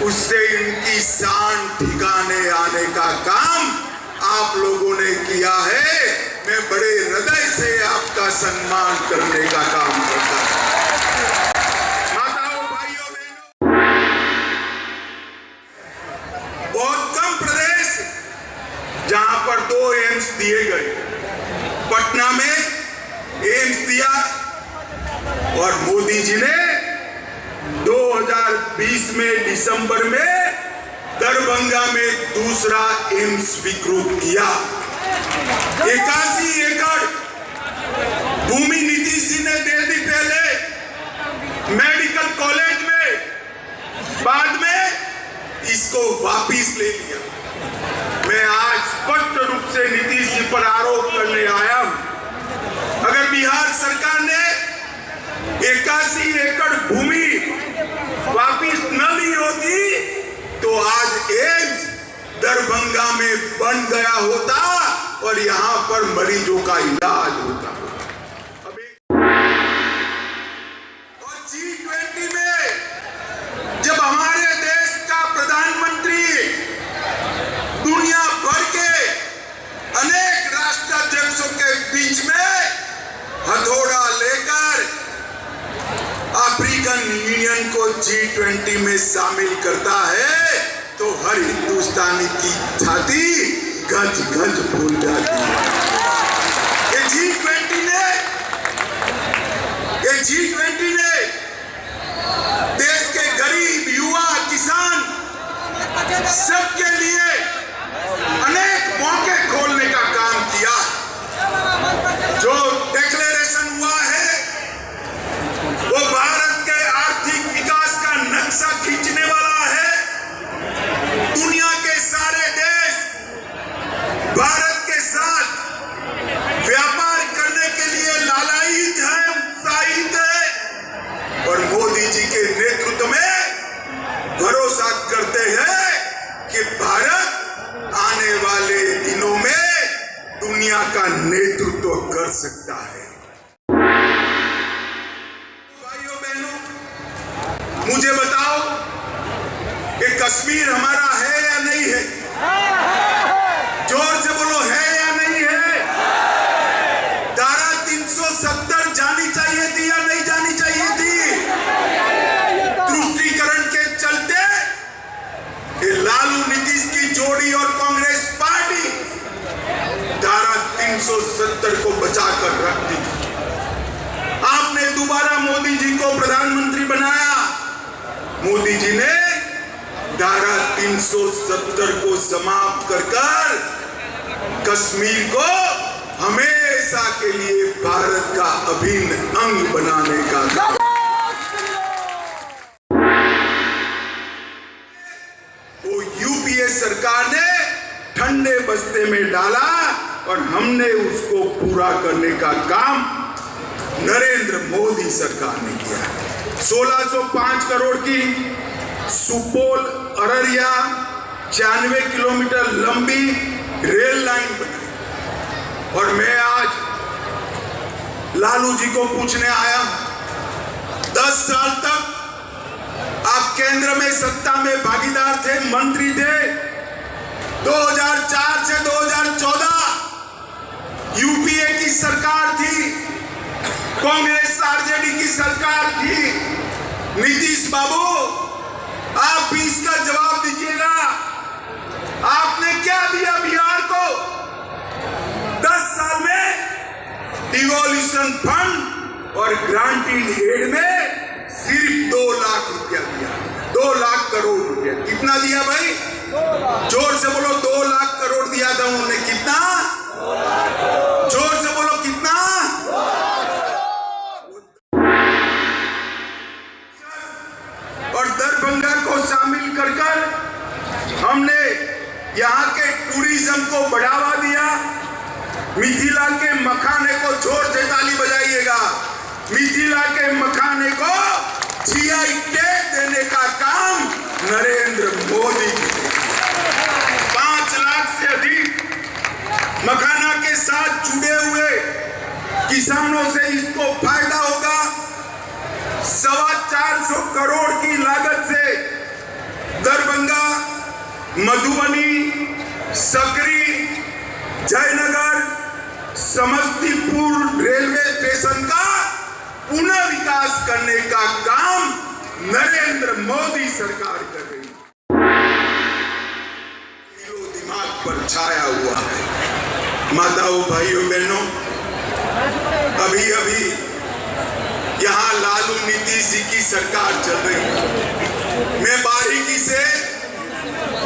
उससे इनकी शान ठिकाने आने का काम आप लोगों ने किया है। मैं बड़े हृदय से आपका सम्मान करने का काम करता हूं। माताओं, भाइयों, बहनों, बहुत कम प्रदेश जहां पर 2 एम्स दिए गए। पटना में एम्स दिया और मोदी जी ने 2020 में दिसंबर में दरभंगा में दूसरा एम्स स्वीकृत किया। 81 एकड़ भूमि नीतीश जी ने दे दी पहले मेडिकल कॉलेज में, बाद में इसको वापिस ले लिया। मैं आज स्पष्ट रूप से नीतीश जी पर आरोप करने आया हूं। अगर बिहार सरकार ने 81 एकड़ भूमि वापिस न ली होती तो आज एम्स दरभंगा में बन गया होता और यहां पर मरीजों का इलाज होता। और G20 में जब हमारे देश का प्रधानमंत्री दुनिया भर के अनेक राष्ट्राध्यक्षों के बीच में हथौड़ा लेकर अफ्रीकन यूनियन को G20 में शामिल करता है तो हर हिंदुस्तानी की छाती गज गज फूल जाती है। ये G20 ने देश के गरीब, युवा, किसान सबके लिए अनेक मौके खोलने का काम किया। जो डिक्लेरेशन हुआ है वो भारत के आर्थिक विकास का नक्शा खींचने वाला है। दुनिया के सारे देश भारत के साथ व्यापार करने के लिए लालायित है, उत्साहित है और मोदी जी के नेतृत्व में भरोसा करते हैं कि भारत आने वाले दिनों में दुनिया का नेतृत्व कर सकता है। भाइयों बहनों, मुझे बताओ कि कश्मीर हमारा है या नहीं है? जोर से बोलो, है या नहीं है? धारा 370 जानी चाहिए थी या नहीं जानी चाहिए थी? तुष्टीकरण के चलते लालू नीतीश की जोड़ी और कांग्रेस पार्टी धारा 370 को बचाकर रख दी। आपने दोबारा मोदी जी को प्रधानमंत्री बनाया। मोदी जी ने धारा 370 को समाप्त कर कश्मीर को हमेशा के लिए भारत का अभिन्न अंग बनाने का काम। वो यूपीए सरकार ने ठंडे बस्ते में डाला और हमने उसको पूरा करने का काम नरेंद्र मोदी सरकार ने किया। 1605 करोड़ की सुपौल अररिया 96 किलोमीटर लंबी रेल लाइन बनी। और मैं आज लालू जी को पूछने आया, 10 साल तक आप केंद्र में सत्ता में भागीदार थे, मंत्री थे। 2004 से 2014 यूपीए की सरकार थी, कांग्रेस आरजेडी की सरकार थी। नीतीश बाबू, आप भी इसका जवाब दीजिएगा। आपने क्या दिया बिहार को? 10 साल में डिवोल्यूशन फंड और ग्रांटेड एड में सिर्फ 2 लाख रुपया दिया। 2 लाख करोड़ रुपया। कितना दिया भाई? जोर से बोलो, 2 लाख करोड़ दिया था उन्होंने। कितना? जोर से बोलो, कितना? और दरभंगा को शामिल कर हमने यहाँ के टूरिज्म को बढ़ावा दिया। मिथिला के मखाने को, जोर से ताली बजाइएगा, मिथिला के मखाने को जीआई टैग देने का काम नरेंद्र मोदी जी ने। 5 लाख से अधिक मखाना के साथ जुड़े हुए किसानों से इसको फायदा होगा। 425 करोड़ की लागत से मधुबनी, सकरी, जयनगर, समस्तीपुर रेलवे स्टेशन का पुनः विकास करने का काम नरेंद्र मोदी सरकार कर रही है। दिमाग पर छाया हुआ है। माताओं, भाइयों, बहनों, अभी अभी यहाँ लालू नीतीश जी की सरकार चल रही है। मैं बारीकी से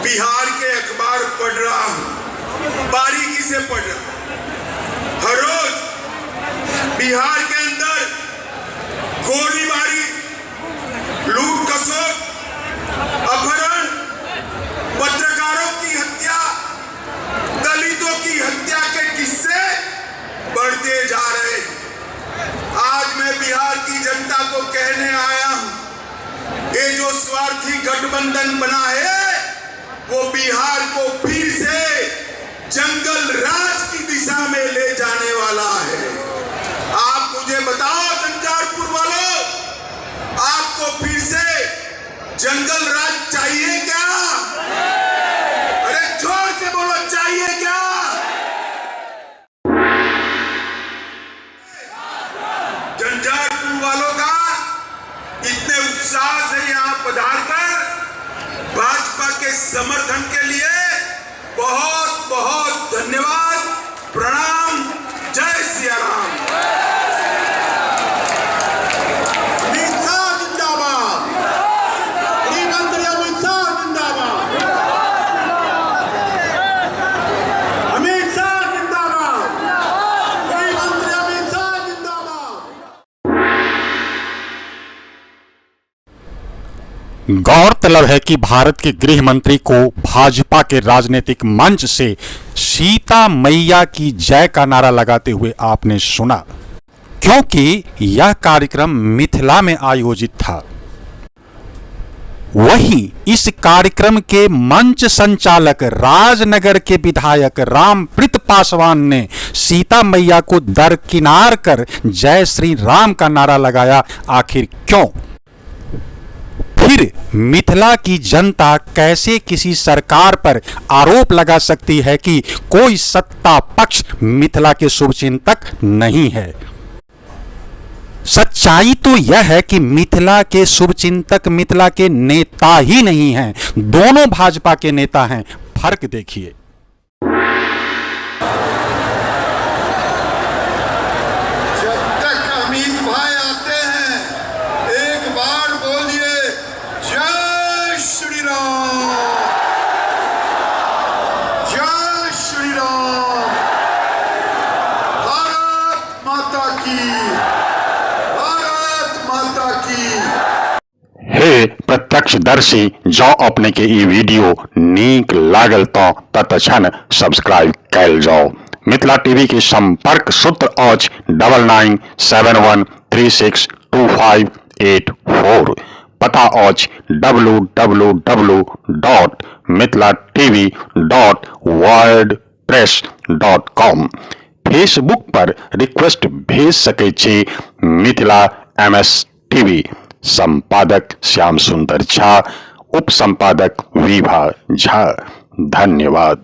बिहार के अखबार पढ़ रहा हूँ, बारीकी से पढ़ रहा हूँ। हर रोज बिहार के अंदर गोलीबारी, लूट खसोट, अपहरण, पत्रकारों की हत्या, दलितों की हत्या के किस्से बढ़ते जा रहे हैं। आज मैं बिहार की जनता को कहने आया हूं, ये जो स्वार्थी गठबंधन बना है वो बिहार को फिर से जंगल राज की दिशा में ले जाने वाला है। आप मुझे बताओ झंझारपुर वालों, आपको फिर से जंगल राज चाहिए क्या? अरे जोर से बोलो, चाहिए क्या? झंझारपुर वालों का इतने उत्साह से यहां पधार कर भाजपा के समर्थन के लिए बहुत बहुत धन्यवाद, प्रणाम, जय सिया राम। अमित शाह जिंदाबाद, गृह मंत्री अमित शाह जिंदाबाद, अमित शाह जिंदाबाद, गृह मंत्री अमित शाह जिंदाबाद। गौरतलब है कि भारत के गृह मंत्री को भाजपा के राजनीतिक मंच से सीता मैया की जय का नारा लगाते हुए आपने सुना, क्योंकि यह कार्यक्रम मिथिला में आयोजित था। वहीं इस कार्यक्रम के मंच संचालक राजनगर के विधायक रामप्रीत पासवान ने सीता मैया को दरकिनार कर जय श्री राम का नारा लगाया। आखिर क्यों? फिर मिथिला की जनता कैसे किसी सरकार पर आरोप लगा सकती है कि कोई सत्ता पक्ष मिथिला के शुभचिंतक नहीं है? सच्चाई तो यह है कि मिथिला के शुभचिंतक मिथिला के नेता ही नहीं हैं, दोनों भाजपा के नेता हैं। फर्क देखिए। जब तक अमित भाई आते हैं, एक बार बोलिए जय श्री राम, जय श्री राम। भारत माता की, भारत माता की। हे प्रत्यक्षदर्शी, जो अपने के ई वीडियो नीक लागल तो तत्क्षण सब्सक्राइब कैल जाओ। मिथिला टीवी के संपर्क सूत्र आज 9971362584, पता आज www.mithilatv.wordpress.com। फेसबुक पर रिक्वेस्ट भेज सके छे मिथिला MS टीवी। संपादक श्याम सुंदर झा, उप संपादक विभा झा। धन्यवाद।